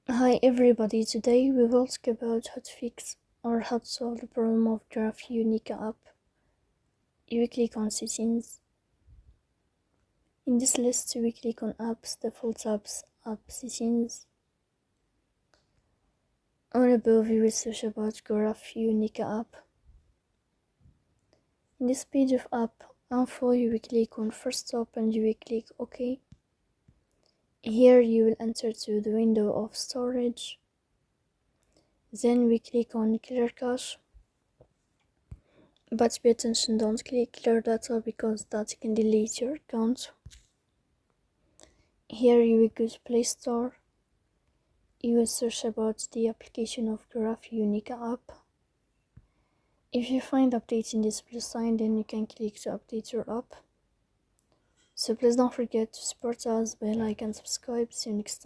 Hi everybody, today we will talk about how to fix or how to solve the problem of Graphionica app. You click on settings. In this list we click on apps, default apps, app settings. On above we will search about Graphionica app. In this page of app info you will click on first stop and you will click OK. Here you will enter to the window of storage. Then we click on clear cache. But pay attention, don't click clear data because that can delete your account. Here you will go to Play Store. You will search about the application of Graphionica app. If you find updates in this plus sign, then you can click to update your app. So please don't forget to support us by like and subscribe. See you next time.